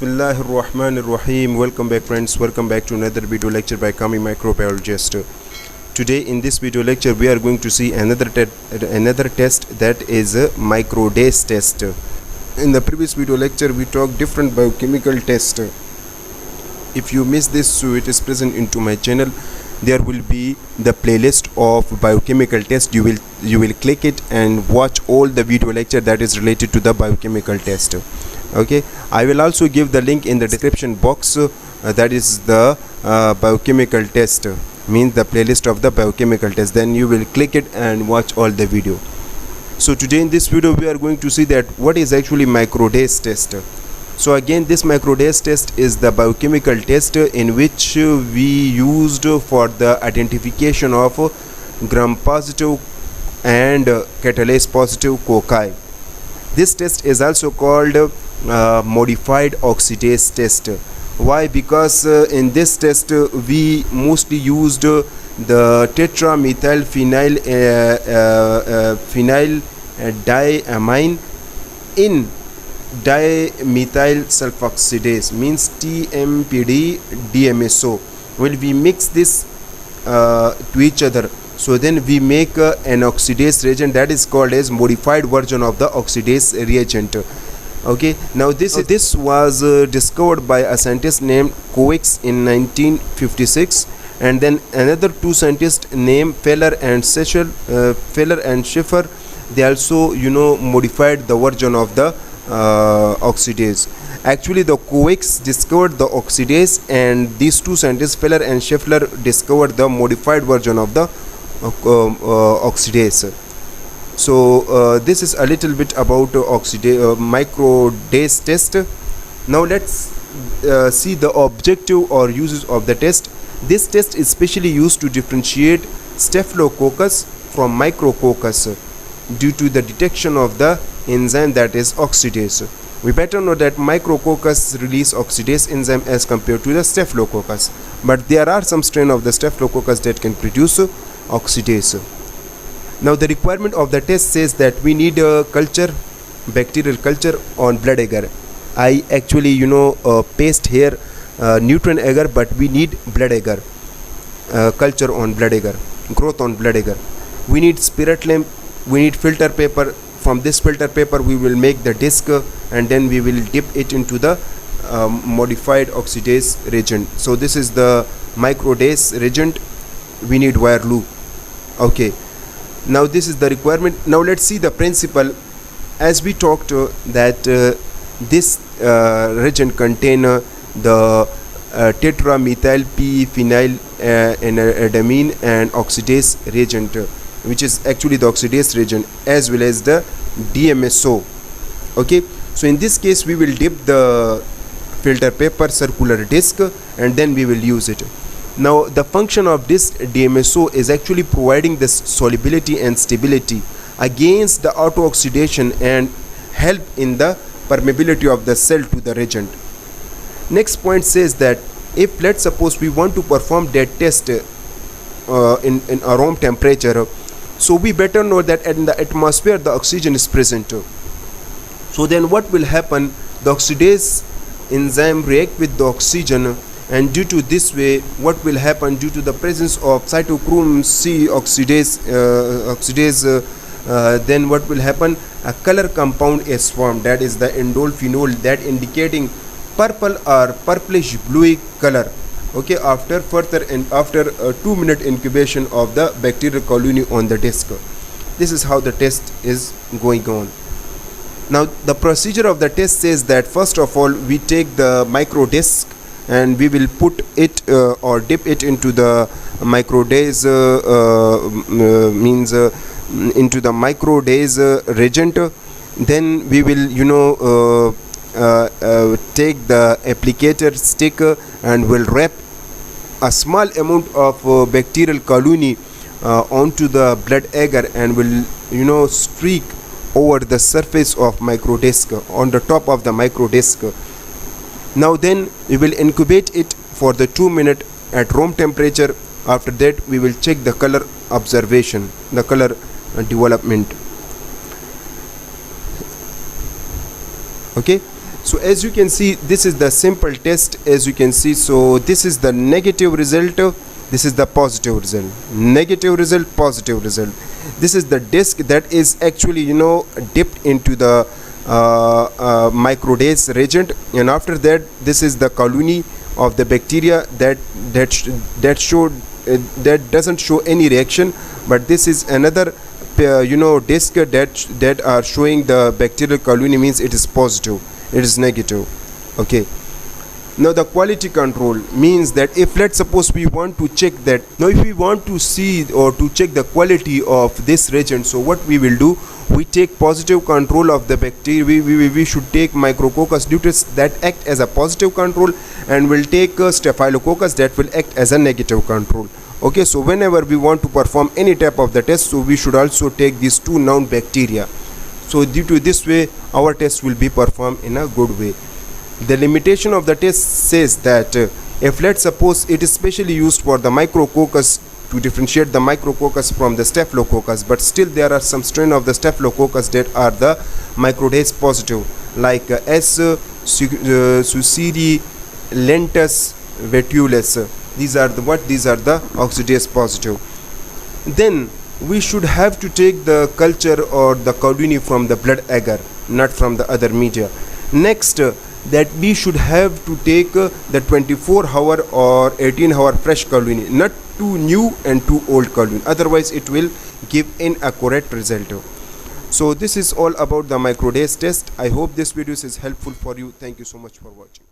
Bismillahirrahmanirrahim. Welcome back, friends. Welcome back to another video lecture by Kami Microbiologist. Today in this video lecture we are going to see another test, that is a microdase test. In the previous video lecture we talked different biochemical tests. If you miss this, so it is present into my channel. There will be the playlist of biochemical test. You will click it and watch all the video lecture that is related to the biochemical test. Okay, I will also give the link in the description box. That is the biochemical test, means the playlist of the biochemical test. Then you will click it and watch all the video. So today in this video we are going to see that what is actually microdase test. So again, this microdase test is the biochemical test in which we used for the identification of gram positive and catalase positive cocci. This test is also called modified oxidase test. Why? Because in this test we mostly used the tetramethyl phenyl diamine in dimethyl sulfoxidase, means TMPD DMSO. Well, we mix this to each other, so then we make an oxidase reagent that is called as modified version of the oxidase reagent. Okay, now this was discovered by a scientist named Kovacs in 1956, and then another two scientists named Feller and Schiffer. They also modified the version of the oxidase. Actually, the Kovacs discovered the oxidase, and these two scientists, Feller and Schiffer, discovered the modified version of the oxidase. So this is a little bit about microdase test. Now let's see the objective or uses of the test. This test is specially used to differentiate staphylococcus from micrococcus due to the detection of the enzyme that is oxidase. We better know that micrococcus release oxidase enzyme as compared to the staphylococcus, but there are some strain of the staphylococcus that can produce oxidase. Now the requirement of the test says that we need a bacterial culture on blood agar. I actually paste here neutron agar, but we need blood agar, culture on blood agar, growth on blood agar. We need spirit lamp, we need filter paper. From this filter paper we will make the disc, and then we will dip it into the modified oxidase reagent. So this is the microdase reagent. We need wire loop. Okay, now this is the requirement. Now let's see the principle. As we talked that this reagent contain the tetramethyl p-phenyl adamine and oxidase reagent, which is actually the oxidase reagent, as well as the DMSO. Okay, so in this case we will dip the filter paper circular disc, and then we will use it. Now the function of this DMSO is actually providing this solubility and stability against the auto-oxidation and help in the permeability of the cell to the reagent. Next point says that if, let's suppose, we want to perform that test in a room temperature, so we better know that in the atmosphere the oxygen is present. So then what will happen? The oxidase enzyme react with the oxygen, and due to this way, what will happen? Due to the presence of cytochrome C oxidase, then what will happen? A color compound is formed, that is the indole-phenol, that indicating purple or purplish bluey color. Okay, after 2-minute incubation of the bacterial colony on the disc. This is how the test is going on. Now the procedure of the test says that first of all we take the micro disc and we will put it or dip it into the microdase into the microdase reagent. Then we will take the applicator stick and will wrap a small amount of bacterial colony onto the blood agar, and will streak over the surface of microdisc, on the top of the microdisc. Now then we will incubate it for the 2 minutes at room temperature. After that we will check the color observation, the color development. Okay, So as you can see, this is the simple test. As you can see, so this is the negative result, this is the positive result, negative result, positive result. This is the disc that is actually dipped into the microdase reagent, and after that this is the colony of the bacteria that showed that doesn't show any reaction, but this is another disc that are showing the bacterial colony, means it is positive, it is negative. Okay, now the quality control means that if let's suppose we want to check that, now if we want to see or to check the quality of this reagent, so what we will do, we take positive control of the bacteria. We should take Micrococcus luteus that act as a positive control, and we'll take Staphylococcus that will act as a negative control. Okay, so whenever we want to perform any type of the test, so we should also take these two known bacteria. So due to this way, our test will be performed in a good way. The limitation of the test says that if let's suppose it is specially used for the Micrococcus to differentiate the Micrococcus from the Staphylococcus, but still there are some strain of the Staphylococcus that are the microdase positive, like S. suciri lentus vetulus. These are the oxidase positive. Then we should have to take the culture or the colony from the blood agar, not from the other media. Next, that we should have to take the 24-hour or 18-hour fresh colony, not too new and too old colony, otherwise it will give inaccurate result. So this is all about the microdase test. I hope this video is helpful for you. Thank you so much for watching.